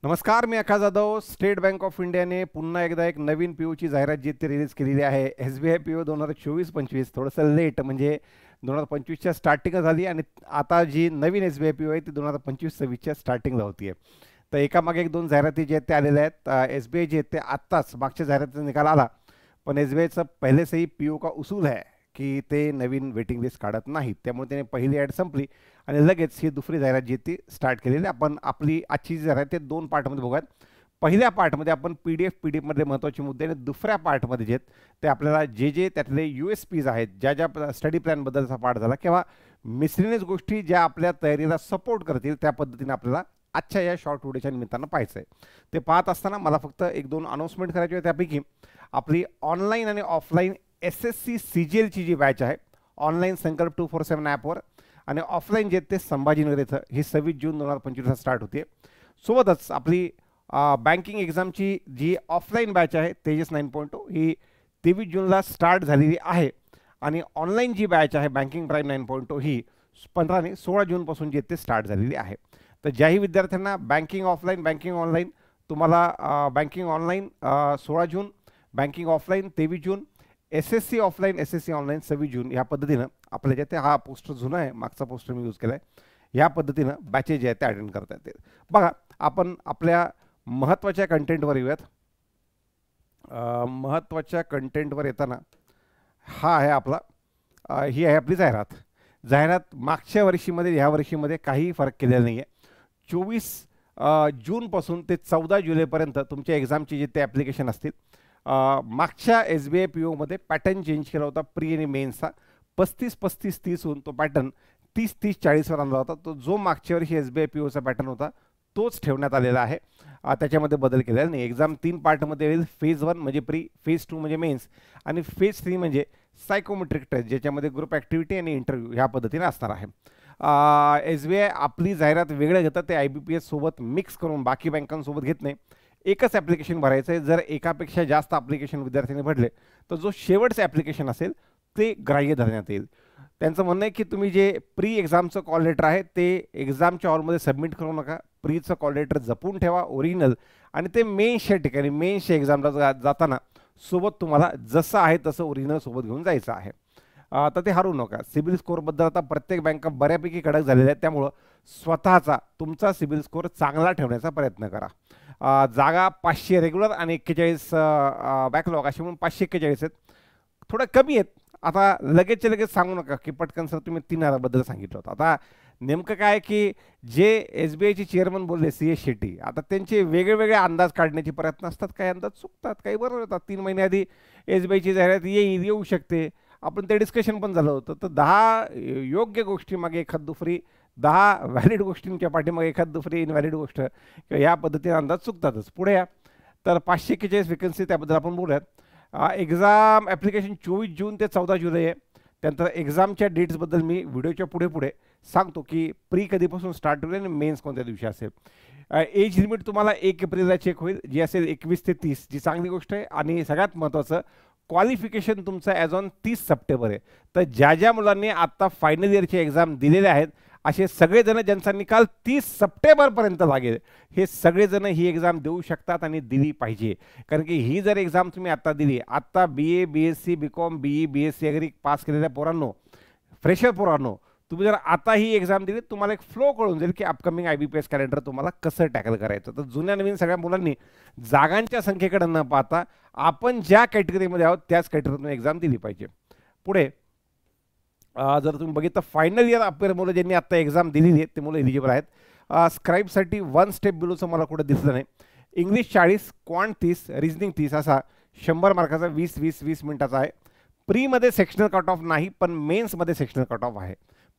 नमस्कार, मी आकाश Jadhav. State bank of इंडियाने पुन्हा एकदा एक नवीन पीओची जाहिरात जी ते रिलीज केलेली आहे. SBI पीओ 2024-25 थोडंसं लेट, म्हणजे 2025च्या स्टार्टिंग झाली आणि आता जी नवीन SBI पीओ आहे ती 2025-26च्या स्टार्टिंगला होती आहे. तर एकामागे एक दोन जाहिराती जे आहेत त्या आलेल्या आहेत. SBI जे आहेत ते आत्ताच मागच्या जाहिरातीचा निकाल आला, पण SBIचं पहले से ही पीओ का उसूल आहे की ते नवीन वेटिंग लिस्ट काढत नाहीत. त्यामुळे त्याने पहिली ॲड संपली आणि लगेच ही दुसरी जाहिरात जी ती स्टार्ट केलेली आहे. आपण आपली आजची जी जाहिरात ते दोन पार्टमध्ये बघूयात. पहिल्या पार्टमध्ये आपण PDF मधले महत्त्वाचे मुद्दे आणि दुसऱ्या पार्टमध्ये जे आहेत ते आपल्याला जे त्यातले USPs आहेत, ज्या ज्या स्टडी प्लॅनबद्दलचा पार्ट झाला किंवा मिसलिनियस गोष्टी ज्या आपल्या तयारीला सपोर्ट करतील त्या पद्धतीने आपल्याला आजच्या या शॉर्ट व्हिडिओच्या निमित्तानं पाहायचं आहे. ते पाहत असताना मला फक्त एक दोन अनाउन्समेंट करायची आहे. त्यापैकी आपली ऑनलाईन आणि ऑफलाईन SSC CGLची जी बॅच आहे, ऑनलाईन संकल्प 247 ॲपवर आणि ऑफलाईन जे ते संभाजीनगर इथं, ही 26 जून 2025ला स्टार्ट होते. सोबतच आपली बँकिंग एक्झामची जी ऑफलाईन बॅच आहे तेजस 9.0 ही 23 जूनला स्टार्ट झालेली आहे आणि ऑनलाईन जी बॅच आहे बँकिंग प्राईम 9.0 ही 15 आणि 16 जूनपासून जे ते स्टार्ट झालेली आहे. तर ज्याही विद्यार्थ्यांना बँकिंग ऑफलाईन, बँकिंग ऑनलाईन, तुम्हाला बँकिंग ऑनलाईन 16 जून, बँकिंग ऑफलाईन 23 जून, SSC ऑफलाईन, SSC ऑनलाईन 26 जून, ह्या पद्धतीनं आपल्या जे ते हा पोस्टर जुना आहे, मागचा पोस्टर मी यूज केला आहे, ह्या पद्धतीनं बॅचेस जे आहेत ते अटेंड करता येतील. बघा, आपण आपल्या महत्त्वाच्या कंटेंटवर येऊयात. महत्त्वाच्या कंटेंटवर येताना हा आहे आपला ही आहे आपली जाहिरात. जाहिरात मागच्या वर्षीमध्ये ह्या वर्षीमध्ये काही फरक केलेला नाही आहे. 24 जूनपासून ते 14 जुलैपर्यंत तुमच्या एक्झामचे जे ते ॲप्लिकेशन असतील. मागच्या SBI पीओमध्ये पॅटर्न चेंज केला होता प्री आणि मेन्सचा. 35-35-30 होऊन तो पॅटर्न 30-30-40वर आणला होता. तो जो मागच्या वर्षी SBI पीओचा पॅटर्न होता तोच ठेवण्यात आलेला आहे. त्याच्यामध्ये बदल केलेला नाही. एक्झाम 3 पार्टमध्ये येईल. फेज 1 म्हणजे प्री, फेज 2 म्हणजे मेन्स आणि फेज 3 म्हणजे सायकोमेट्रिक टेस्ट, ज्याच्यामध्ये ग्रुप ॲक्टिव्हिटी आणि इंटरव्ह्यू ह्या पद्धतीने असणार आहे. SBI आपली जाहिरात वेगळं घेतं, ते IBPS सोबत मिक्स करून बाकी बँकांसोबत घेत नाही. एकच ॲप्लिकेशन भरायचं आहे. जर एकापेक्षा जास्त ॲप्लिकेशन विद्यार्थ्यांनी भरले तर जो शेवटचं ॲप्लिकेशन असेल ते ग्राह्य धरण्यात येईल. त्यांचं म्हणणं आहे की तुम्ही जे प्री एक्झामचं कॉल लेटर आहे ते एक्झामच्या हॉलमध्ये सबमिट करू नका. प्रीचं कॉल लेटर जपून ठेवा ओरिजिनल, आणि ते मेन्सच्या ठिकाणी मेन्सच्या एक्झामला जाताना सोबत तुम्हाला जसं आहे तसं ओरिजिनल सोबत घेऊन जायचं आहे. तर ते हरवू नका. सिबिल स्कोअरबद्दल आता प्रत्येक बँका बऱ्यापैकी कडक झालेल्या आहेत, त्यामुळं स्वतःचा तुमचा सिबिल स्कोअर चांगला ठेवण्याचा प्रयत्न करा. जागा 500 रेग्युलर आणि 41 बॅकलॉग अशी म्हणून 541 आहेत. थोडं कमी आहेत. आता लगेचच्या लगेच सांगू नका की पटकन सर तुम्ही 3000बद्दल सांगितलं होतं. आता नेमकं काय की जे SBIचे चेअरमन बोलले CS शेट्टी, आता त्यांचे वेगळे अंदाज काढण्याचे प्रयत्न असतात. काही अंदाज चुकतात, काही बरोबर येतात. 3 महिन्याआधी SBIची जाहिरात येऊ शकते. आपण ते डिस्कशन पण झालं होतं. तर 10 योग्य गोष्टीमागे एखाद दुसरी, 10 व्हॅलिड गोष्टींच्या पाठीमागे एखाद दुसरी इनव्हॅलिड गोष्ट किंवा या पद्धतीने अंदाज चुकतातच. पुढे या. तर 541 वेकन्सी, त्याबद्दल आपण बोलूयात. एक्झाम ॲप्लिकेशन 24 जून ते 14 जुलै आहे. त्यानंतर एक्झामच्या डेट्सबद्दल मी व्हिडिओच्या पुढे सांगतो की प्री कधीपासून स्टार्ट होईल आणि मेन्स कोणत्या दिवशी असेल. एज लिमिट तुम्हाला 1 एप्रिलला चेक होईल, जी असेल 21 ते 30, जी चांगली गोष्ट आहे. आणि सगळ्यात महत्त्वाचं, क्वालिफिकेशन तुमचं ॲज ऑन 30 सप्टेंबर आहे. तर ज्या मुलांनी आत्ता फायनल इयरचे एक्झाम दिलेले आहेत असे सगळेजण ज्यांचा निकाल 30 सप्टेंबरपर्यंत लागेल, हे सगळेजण ही एक्झाम देऊ शकतात आणि दिली पाहिजे. कारण की ही जर एक्झाम तुम्ही आत्ता दिली, आत्ता BA, BSc, BCom, BE, BSc agri pass केलेल्या पोरांनो, फ्रेशर पोरांनो, तुम्ही जर आता ही एक्झाम दिली, तुम्हाला एक फ्लो कळून जाईल की अपकमिंग IBPS कॅलेंडर तुम्हाला कसं टॅकल करायचं. तर जुन्या नवीन सगळ्या मुलांनी जागांच्या संख्येकडे न पाहता आपण ज्या कॅटेगरीमध्ये आहोत त्याच कॅटेगरीतून एक्झाम दिली पाहिजे. पुढे जर तुम्ही बघितलं, फायनल इयर अपेअर मुलं ज्यांनी आत्ता एक्झाम दिलेली आहेत ते मुलं एलिजिबल आहेत. स्क्राईबसाठी 1 स्टेप बिलोचं मला कुठं दिसलं नाही. इंग्लिश 40, क्वांट 30, रिझनिंग 30, असा 100 मार्काचा 20 मिनिटाचा आहे. प्रीमध्ये सेक्शनल कट ऑफ नाही, पण मेन्समध्ये सेक्शनल कट ऑफ आहे.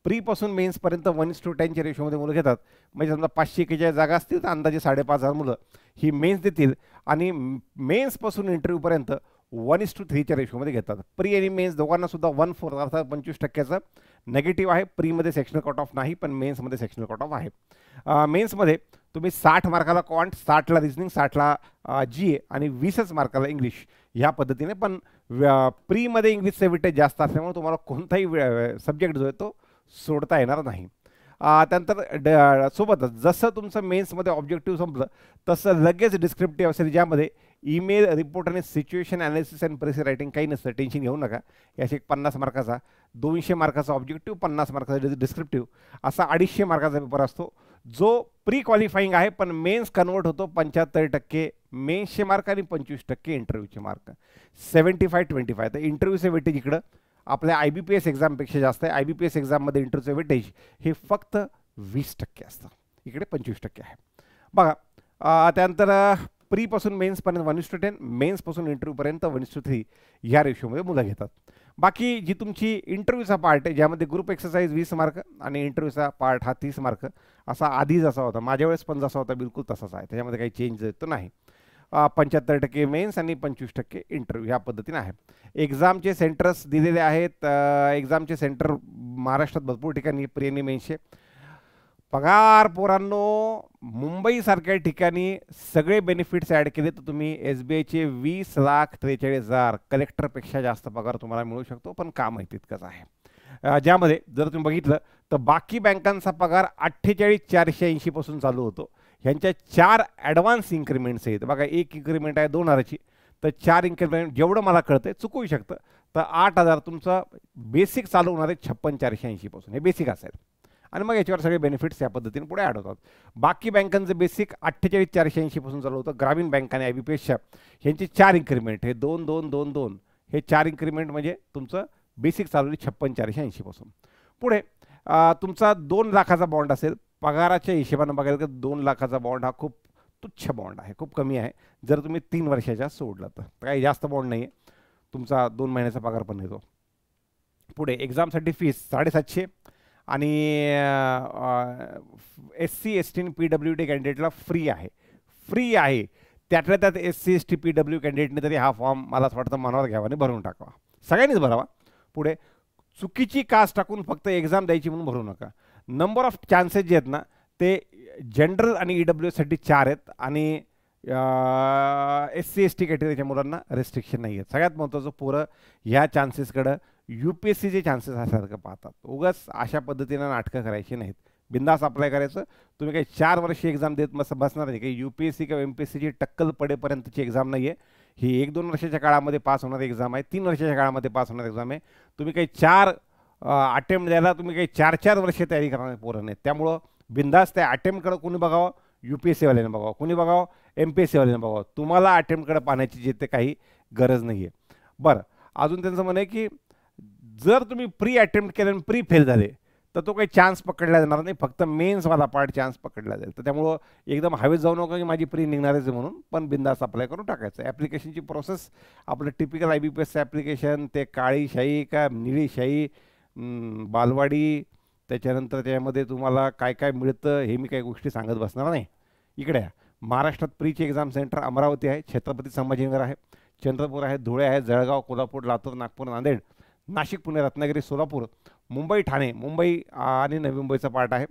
प्रीपासून मेन्सपर्यंत 1:10च्या रेशोमध्ये मुलं घेतात. म्हणजे समजा 541 जागा असतील तर अंदाजे 5,500 मुलं ही मेन्स देतील आणि मेन्सपासून इंटरव्ह्यूपर्यंत 1:3च्या रेशोमध्ये घेतात. प्री आणि मेन्स दोघांना सुद्धा 1/4 अर्थात 25%चं नेगेटिव्ह आहे. प्रीमध्ये सेक्शनल कट ऑफ नाही, पण मेन्समध्ये सेक्शनल कट ऑफ आहे. मेन्समध्ये तुम्ही 60 मार्काला क्वांट, 60ला रिझनिंग, 60ला GA आणि 20च मार्काला इंग्लिश, ह्या पद्धतीने. पण प्रीमध्ये इंग्लिशचं वेटेज जास्त असल्यामुळे तुम्हाला कोणताही सब्जेक्ट जो आहे तो सोडता येणार नाही. त्यानंतर सोबतच जसं तुमचं मेन्समध्ये ऑब्जेक्टिव्ह संपलं तसं लगेच डिस्क्रिप्टिव्ह असेल, ज्यामध्ये ईमेल रिपोर्ट आणि situation analysis and press writing काही नसतं, टेन्शन घेऊ नका. याशी 50 मार्काचा, 200 मार्काचा ऑब्जेक्टिव्ह, 50 मार्काचा डिस्क्रिप्टिव्ह, असा 250 मार्काचा पेपर असतो, जो प्री क्वालिफाईंग आहे. पण मेन्स कन्वर्ट होतो 75% मेन्सचे मार्क आणि 25% इंटरव्ह्यूचे मार्क. 75-25. तर इंटरव्ह्यूचे वेटेज इकडं आपल्या IBPS एक्झामपेक्षा जास्त आहे. IBPS एक्झाममध्ये इंटरव्ह्यूचं वेटेज हे फक्त 20% असतं, इकडे 25% आहे. बघा त्यानंतर प्रीपासून मेन्सपर्यंत 1:10, मेन्सपासून इंटरव्ह्यूपर्यंत 1:3 ह्या रेशोमध्ये मुलं घेतात. बाकी जी तुमची इंटरव्ह्यूचा पार्ट आहे, ज्यामध्ये ग्रुप एक्सरसाइज 20 मार्क आणि इंटरव्ह्यूचा पार्ट हा 30 मार्क, असा आधी जसा होता, माझ्या वेळेस पण जसा होता बिलकुल तसाच आहे, त्याच्यामध्ये काही चेंज येतो नाही. 75% मेन्स आणि 25% इंटरव्ह्यू ह्या पद्धतीने आहे. एक्झामचे सेंटर्स दिलेले आहेत. एक्झामचे सेंटर महाराष्ट्रात भरपूर ठिकाणी प्री आणि मेन्सचे. पगार पोरांनो, मुंबईसारख्या ठिकाणी सगळे बेनिफिट्स ॲड केले तर तुम्ही SBIचे 20,43,000 कलेक्टरपेक्षा जास्त पगार तुम्हाला मिळू शकतो. पण काम आहे तितकंच आहे. ज्यामध्ये जर तुम्ही बघितलं तर बाकी बँकांचा पगार 48,480 पासून चालू होतो. ह्यांच्या 4 ॲडव्हान्स इन्क्रीमेंट्स आहेत. बघा, एक इन्क्रीमेंट आहे 2,000ची, तर 4 इन्क्रीमेंट, जेवढं मला कळतंय, चुकवू शकतं, तर 8,000 तुमचं बेसिक चालू होणार आहे 56,480 पासून. हे बेसिक असेल आणि मग याच्यावर सगळे बेनिफिट्स या पद्धतीने पुढे ॲड होतात. बाकी बँकांचं बेसिक 48,480 पासून चालू होतं. ग्रामीण बँकाने IBPSच्या ह्यांची 4 इन्क्रीमेंट, हे 2-2-2-2, हे 4 इन्क्रीमेंट म्हणजे तुमचं बेसिक चालू आहे 56,480 पासून. पुढे तुमचा 2 लाखाचा बॉन्ड असेल. पगाराच्या हिशेबानं बघायला तर 2 लाखाचा बॉन्ड हा खूप तुच्छ बॉन्ड आहे, खूप कमी आहे. जर तुम्ही 3 वर्षाच्या सोडलं तर काही जास्त बॉन्ड नाही आहे. तुमचा 2 महिन्याचा पगार पण येतो. पुढे एक्झामसाठी फीस 750 आणि SC ST आणि PWD कॅन्डिडेटला फ्री आहे. फ्री आहे. त्यातल्या त्यात SC ST PW कॅन्डिडेटने तरी हा फॉर्म मला असं वाटतं मनावर घ्यावा आणि भरून टाकावा, सगळ्यांनीच भरावा. पुढे चुकीची कास्ट टाकून फक्त एक्झाम द्यायची म्हणून भरू नका. नंबर ऑफ चान्सेस जे आहेत ना, ते जनरल आणि EWSसाठी 4 आहेत आणि SC ST कॅटेगरीच्या मुलांना रेस्ट्रिक्शन नाही आहेत. सगळ्यात महत्त्वाचं, पोरं ह्या चान्सेसकडं UPSCचे चान्सेस असल्यासारखं पाहतात. उगाच अशा पद्धतीनं नाटकं करायची नाहीत. बिंदास अप्लाय करायचं. तुम्ही काही 4 वर्षी एक्झाम देत बसणार नाही. काही UPSC किंवा MPSCची टक्कल पडेपर्यंतची एक्झाम नाही आहे ही. 1-2 वर्षाच्या काळामध्ये पास होणारी एक्झाम आहे. 3 वर्षाच्या काळामध्ये पास होणारी एक्झाम आहे. तुम्ही काही 4 अटेम्प्ट द्यायला तुम्ही काही 4-4 वर्षे तयारी करणारे पोरं नाहीत. त्यामुळं बिंदास त्या अटेम्प्टकडं कोणी बघावं, UPSCवाल्याने बघावं, कोणी बघावं, MPSCवाल्याने बघावं. तुम्हाला अटेम्प्टकडे पाहण्याची जे ते काही गरज नाही आहे. बरं, अजून त्यांचं म्हणणं आहे की जर तुम्ही प्री अटेम्प्ट केलं आणि प्री फेल झाले तर तो काही चान्स पकडला जाणार नाही, फक्त मेन्सवाला पार्ट चान्स पकडला जाईल. तर त्यामुळं एकदम हवेत जाऊ नका की माझी प्री निघणारच आहे म्हणून, पण बिंदास अप्लाय करून टाकायचं. ॲप्लिकेशनची प्रोसेस आपलं टिपिकल IBPSचं ॲप्लिकेशन, ते काळी शाई का निळी शाई, बालवाडी, त्याच्यानंतर त्यामध्ये तुम्हाला काय काय मिळतं हे मी काही गोष्टी सांगत बसणार नाही. इकडे महाराष्ट्रात प्रीची एक्झाम सेंटर अमरावती आहे, छत्रपती संभाजीनगर आहे, चंद्रपूर आहे, धुळे आहे, जळगाव, कोल्हापूर, लातूर, नागपूर, नांदेड, नाशिक, पुणे, रत्नागिरी, सोलापूर, मुंबई, ठाणे, मुंबई आणि नवी मुंबईचा पार्ट आहे.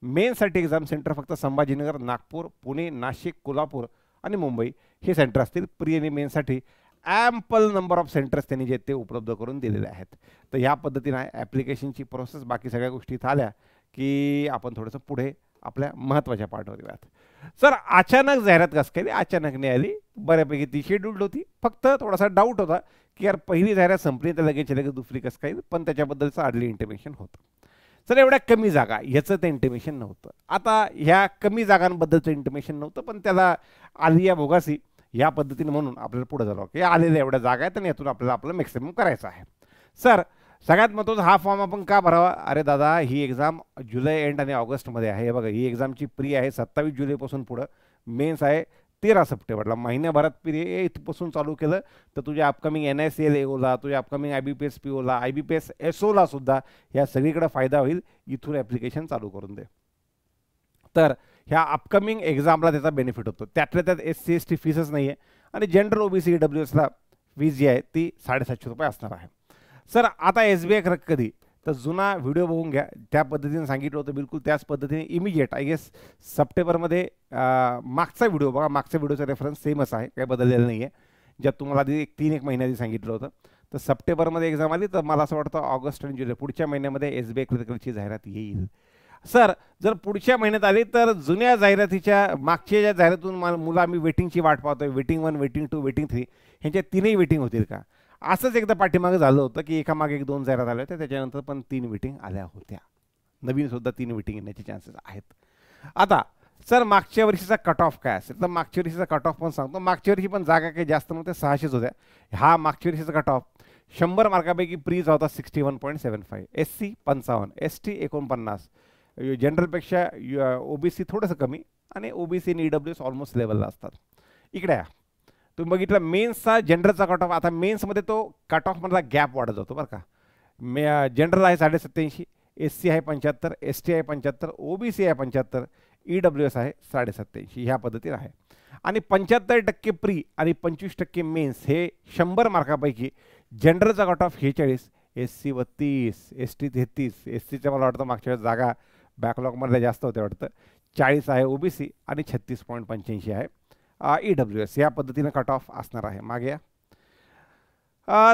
मेनसाठी एक्झाम सेंटर फक्त संभाजीनगर, नागपूर, पुणे, नाशिक, कोल्हापूर आणि मुंबई हे सेंटर असतील. प्री आणि मेनसाठी ॲम्पल नंबर ऑफ सेंटर्स त्यांनी जे ते उपलब्ध करून दिलेले आहेत. तर ह्या पद्धतीनं आहे ॲप्लिकेशनची प्रोसेस. बाकी सगळ्या गोष्टी इथं आल्या की आपण थोडंसं पुढे आपल्या महत्त्वाच्या पार्टवर येऊयात. सर, अचानक जाहिरात कसं काय? अचानक नाही आली, बऱ्यापैकी ती शेड्यूल्ड होती. फक्त थोडासा डाऊट होता की यार पहिली जाहिरात संपली तर लगेच दुसरी कसं काय, पण त्याच्याबद्दलचं आडली इंटिमेशन होतं. सर, एवढ्या कमी जागा ह्याचं ते इंटिमेशन नव्हतं. आता ह्या कमी जागांबद्दलचं इंटिमेशन नव्हतं, पण त्याला आलिया भोगासी या पद्धतीने म्हणून आपल्याला पुढे झालं की आलेल्या एवढ्या जागा आहेत आणि यातून आपल्याला आपलं मॅक्सिमम करायचं आहे. सर, सगळ्यात महत्त्वाचं, हा फॉर्म आपण का भरावा? अरे दादा, ही एक्झाम जुलै एंड आणि ऑगस्टमध्ये आहे. बघा, ही एक्झामची प्री आहे 27 जुलैपासून पुढं, मेन्स आहे 13 सप्टेंबरला. महिन्याभरात प्री इथपासून चालू केलं तर तुझ्या अपकमिंग NICL AOला, तुझ्या अपकमिंग IBPS POला, IBPS SOला सुद्धा ह्या सगळीकडे फायदा होईल. इथून ॲप्लिकेशन चालू करून दे. तर ह्या अपकमिंग एक्झामला त्याचा बेनिफिट होतो. त्यातल्या त्यात SC ST फीसच नाही आहे आणि जनरल OBC EWSला फीस जी आहे ती 750 रुपये असणार आहे. सर, आता SBI कधी? तर जुना व्हिडिओ बघून घ्या, त्या पद्धतीने सांगितलं होतं, बिलकुल त्याच पद्धतीने इमिजिएट आय गेस सप्टेंबरमध्ये मागचा व्हिडिओ बघा, मागच्या व्हिडिओचा रेफरन्स सेमच आहे, काही बदललेलं नाही आहे. ज्यात तुम्हाला आधी 3-1 महिन्याआधी सांगितलं होतं. तर सप्टेंबरमध्ये एक्झाम आली तर मला असं वाटतं ऑगस्ट आणि जुलै पुढच्या महिन्यामध्ये SBI क्लर्कची जाहिरात येईल. सर जर पुढच्या महिन्यात आली तर जुन्या जाहिरातीच्या मागच्या ज्या जाहिरातून मुलं आम्ही वेटिंगची वाट पाहतोय, वेटिंग 1, वेटिंग 2, वेटिंग 3, ह्यांच्या तीनही वेटिंग होतील का? असंच एकदा पाठीमागे झालं होतं की एकामागे एक 2 जाहिरात आल्या होत्या, त्याच्यानंतर पण 3 वेटिंग आल्या होत्या. नवीनसुद्धा 3 वेटिंग येण्याचे चान्सेस आहेत. आता सर मागच्या वर्षीचा कट ऑफ काय असेल, तर मागच्या वर्षीचा कट ऑफ पण सांगतो. मागच्या वर्षी पण जागा काही जास्त नव्हत्या, 600च होत्या. हा मागच्या वर्षीचा कट ऑफ 100 मार्कापैकी प्रीचा होता 61.75, SC 55, ST 49, जनरलपेक्षा OBC थोडंसं कमी, आणि OBC आणि EWS ऑलमोस्ट लेवलला असतात. इकडे या, तुम्ही बघितलं मेन्सचा जनरलचा कट ऑफ. आता मेन्समध्ये तो कट ऑफमधला गॅप वाढत जातो बरं का. जनरल आहे 87.5, SC आहे 75, ST आहे 75, OBC आहे 75, EWS आहे 87.5, ह्या पद्धतीने आहे. आणि 75% प्री आणि 25% मेन्स हे 100 मार्कापैकी जनरलचा कट ऑफ 46, SC 32, ST 33, SCच्या मला वाटतं मागच्या वेळेस जागा बॅकलॉगमधल्या जास्त होत्या वाटतं, 40 आहे OBC आणि 36.85 आहे EWS. या पद्धतीनं कट ऑफ असणार आहे. मागे या.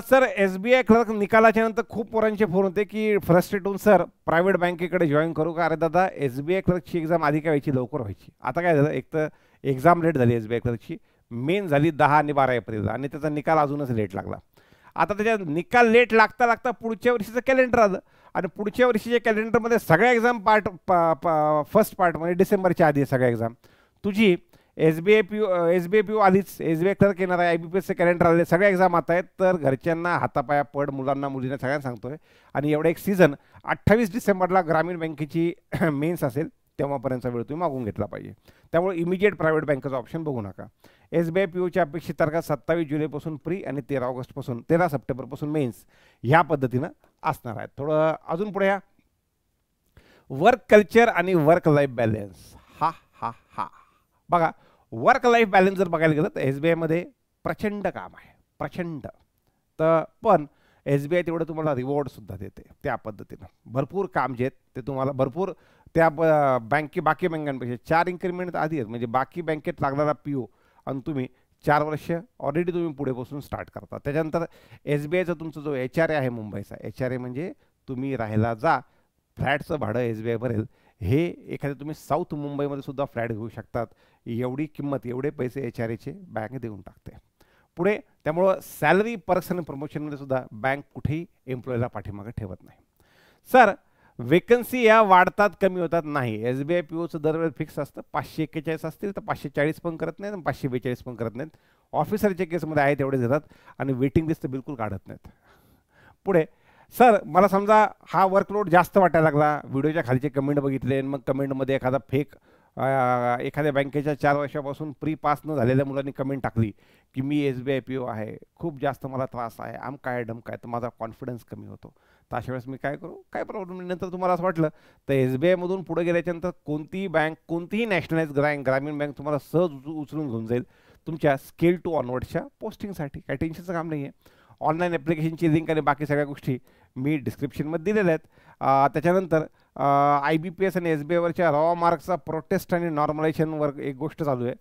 सर SBI क्लर्क निकालाच्या नंतर खूप पोरांचे फोन होते की फ्रस्ट्रेट होऊन सर प्रायव्हेट बँकेकडे जॉईन करू का? अरे दादा, SBI क्लर्कची एक्झाम आधी काय व्हायची, लवकर व्हायची. आता काय झालं, एक तर एक्झाम लेट झाली SBI क्लर्कची, मेन झाली 10 आणि 12 एप्रिलला, आणि त्याचा निकाल अजूनच लेट लागला. आता त्याच्या निकाल लेट लागता लागता पुढच्या वर्षीचं कॅलेंडर आलं, आणि पुढच्या वर्षीच्या कॅलेंडरमध्ये सगळ्या एक्झाम फर्स्ट पार्ट म्हणजे डिसेंबरच्या आधी सगळ्या एक्झाम. तुझी SBI PO आलीच, SBI क्लर्क येणार आहे, IBPSचं कॅलेंडर आले, सगळ्या एक्झाम आता आहेत. तर घरच्यांना हातापाया पड, मुलांना मुलींना सगळ्यांना सांगतोय. आणि एवढा एक सीझन 28 डिसेंबरला ग्रामीण बँकेची मेन्स असेल, तेव्हापर्यंतचा वेळ तुम्ही मागून घेतला पाहिजे. त्यामुळे इमिजिएट प्रायव्हेट बँकेचा ऑप्शन बघू नका. SBI POची अपेक्षित तारखा 27 जुलैपासून प्री आणि 13 सप्टेंबरपासून मेन्स, ह्या पद्धतीनं असणार आहेत. थोडं अजून पुढे या. वर्क कल्चर आणि वर्क लाईफ बॅलन्स. हा हा हा बघा, वर्क लाईफ बॅलन्स जर बघायला गेलं तर SBIमध्ये प्रचंड काम आहे, प्रचंड. तर पण SBI तेवढं तुम्हाला रिवॉर्डसुद्धा देते. त्या पद्धतीनं भरपूर काम जे आहेत ते तुम्हाला भरपूर त्या बाकी बँकांपेक्षा 4 इन्क्रीमेंट आधी आहेत. म्हणजे बाकी बँकेत लागणारा PO आणि तुम्ही 4 वर्ष ऑलरेडी तुम्ही पुढे बसून स्टार्ट करता. त्याच्यानंतर SBIचा तुमचा जो HRA आहे मुंबईचा, HRA म्हणजे तुम्ही राहायला जा, फ्लॅटचं भाडं SBI भरेल. हे एखाद्या तुम्ही साऊथ मुंबईमध्ये सुद्धा फ्लॅट घेऊ शकतात. एवढी किंमत, एवढे पैसे HRAचे बँक देऊन टाकते. पुढे त्यामुळं सॅलरी पर्क्स आणि प्रमोशनमध्ये सुद्धा बँक कुठेही एम्प्लॉईला पाठीमागे ठेवत नाही. सर वेकन्सी या वाढतात कमी होतात नाही. SBI POचं दरवेळेस फिक्स असतं. 541 असतील तर 540 पण करत नाहीत आणि 542 पण करत नाहीत. ऑफिसरच्या केसमध्ये आहे तेवढे देतात, आणि वेटिंग लिस्ट बिलकुल काढत नाहीत. पुढे सर मला समजा हा वर्कलोड जास्त वाटायला लागला, व्हिडिओच्या खालचे कमेंट बघितले, मग कमेंटमध्ये एखादा फेक एखाद्या बँकेच्या 4 वर्षापासून प्री पास न झालेल्या मुलांनी कमेंट टाकली की मी SBI PO आहे, खूप जास्त मला त्रास आहे, आम काय डम काय, तर माझा कॉन्फिडन्स कमी होतो. तर अशा वेळेस मी काय करू, काय प्रॉब्लेम नाही. नंतर तुम्हाला असं वाटलं तर SBIमधून पुढे गेल्याच्यानंतर कोणतीही बँक, कोणतीही नॅशनलाइज ग्रामीण बँक तुम्हाला सहज उचलून घेऊन जाईल तुमच्या स्केल टू ऑनवर्डच्या पोस्टिंगसाठी. काही टेन्शनचं काम नाही आहे. ऑनलाईन ॲप्लिकेशनची लिंक आणि बाकी सगळ्या गोष्टी मी डिस्क्रिप्शनमध्ये दिलेल्या आहेत. त्याच्यानंतर IBPS आणि SBIवरच्या रॉ मार्क्सचा प्रोटेस्ट आणि नॉर्मलायझेशनवर एक गोष्ट चालू आहे.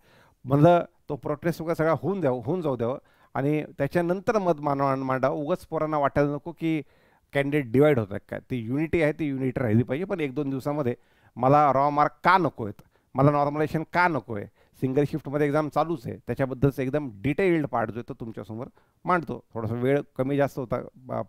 म्हणलं तो प्रोटेस्ट वगैरे सगळा होऊन जाऊ द्यावं, आणि त्याच्यानंतर मत मांडावं. उगाच पोरांना वाटायला नको की कॅन्डिडेट डिवाईड होतात काय. ती युनिटी आहे, ती युनिटी राहिली पाहिजे. पण 1-2 दिवसामध्ये मला रॉ मार्क का नको आहेत, मला नॉर्मलायझेशन का नको आहे, सिंगल शिफ्टमध्ये एक्झाम चालूच आहे, त्याच्याबद्दलचं एकदम डिटेल्ड पार्ट जो आहे तो तुमच्यासमोर मांडतो. थोडासा वेळ कमी जास्त होता,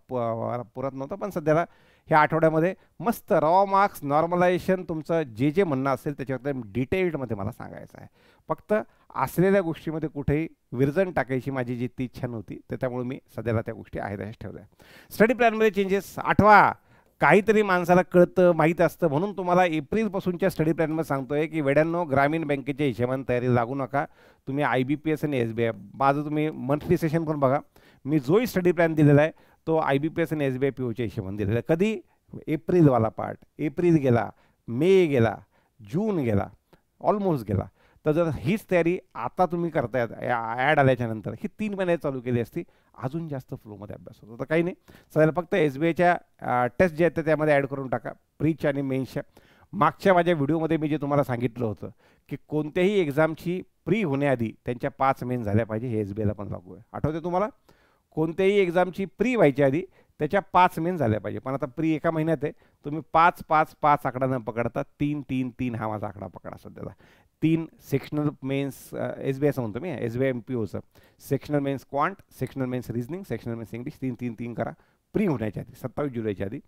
पुरत नव्हता, पण सध्याला ह्या आठवड्यामध्ये मस्त रॉ मार्क्स नॉर्मलायझेशन तुमचं जे म्हणणं असेल त्याच्यावर डिटेल्डमध्ये मला सांगायचं आहे. फक्त असलेल्या गोष्टीमध्ये कुठेही विरजण टाकायची माझी जी ती इच्छा नव्हती, तर त्यामुळे मी सध्याला त्या गोष्टी आहेत अशाच ठेवल्या. स्टडी प्लॅनमध्ये चेंजेस. आठवा, काहीतरी माणसाला कळतं, माहीत असतं, म्हणून तुम्हाला एप्रिलपासूनच्या स्टडी प्लॅनमध्ये सांगतोय की वेड्यांनो, ग्रामीण बँकेच्या हिशोबाने तयारी लागू नका. तुम्ही IBPS आणि SBI, माझं तुम्ही मंथली सेशन पण बघा. मी जोही स्टडी प्लॅन दिलेला आहे तो IBPS आणि SBI POच्या हिशोबाने दिलेला आहे. कधी? एप्रिलवाला पार्ट. एप्रिल गेला, मे गेला, जून गेला, ऑलमोस्ट गेला. तर जर हीच तयारी आता तुम्ही करतायत ॲड आल्याच्यानंतर, ही 3 महिन्यात चालू केली असती, अजून जास्त फ्लोमध्ये अभ्यास होतो. तर काही नाही, सध्याला फक्त SBIच्या टेस्ट जे आहेत त्यामध्ये ॲड करून टाका, प्रीच्या आणि मेन्सच्या. मागच्या माझ्या व्हिडिओमध्ये मी जे तुम्हाला सांगितलं होतं की कोणत्याही एक्झामची प्री होण्याआधी त्यांच्या 5 मेन झाल्या पाहिजे, हे SBIला पण लागू आहे. आठवते तुम्हाला? कोणत्याही एक्झामची प्री व्हायच्या आधी त्याच्या 5 मेन झाल्या पाहिजे. पण आता प्री एका महिन्यात आहे, तुम्ही 5-5-5 आकडा न पकडता 3-3-3 हा माझा आकडा पकडा सध्याला. 3 सेक्शनल मेन्स SBI असं म्हणतो मी, SBI MPOचं sectional mains quant, sectional mains reasoning, sectional mains English, 3-3-3 करा प्री होण्याच्या आधी 27 जुलैच्या आधी.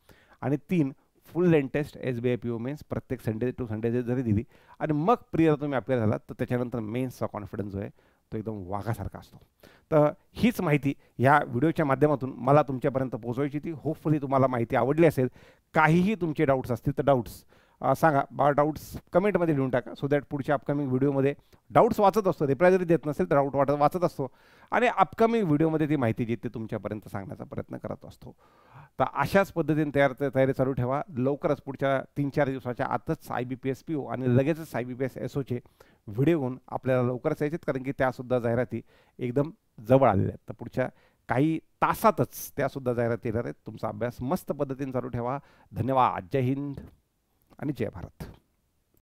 आणि 3 full length test SBI PO mains प्रत्येक संडे टू संडे जरी दिली आणि मग प्रियला तुम्ही अपेअर झालात तर त्याच्यानंतर मेन्सचा कॉन्फिडन्स जो आहे तो एकदम वाघासारखा असतो. तर हीच माहिती ह्या व्हिडिओच्या माध्यमातून मला तुमच्यापर्यंत पोहोचवायची ती. होपफुली तुम्हाला माहिती आवडली असेल. काहीही तुमचे डाऊट्स असतील तर डाऊट्स सांगा बा, डाऊट्स कमेंटमध्ये लिहून टाका, सो दॅट पुढच्या अपकमिंग व्हिडिओमध्ये डाऊट्स वाचत असतो, रिप्लाय जरी देत नसेल तर डाऊट वाचत असतो आणि अपकमिंग व्हिडिओमध्ये ती माहिती जी ती तुमच्यापर्यंत सांगण्याचा प्रयत्न करत असतो. तर अशाच पद्धतीने तयारी चालू ठेवा. लवकरच पुढच्या 3-4 दिवसाच्या आतच IBPS PO आणि लगेचच IBPS SOचे व्हिडिओ घेऊन आपल्याला लवकरच यायचे, कारण की त्यासुद्धा जाहिराती एकदम जवळ आलेल्या आहेत. तर पुढच्या काही तासातच त्यासुद्धा जाहिराती येणार आहेत. तुमचा अभ्यास मस्त पद्धतीने चालू ठेवा. धन्यवाद. जय हिंद आणि जय भारत.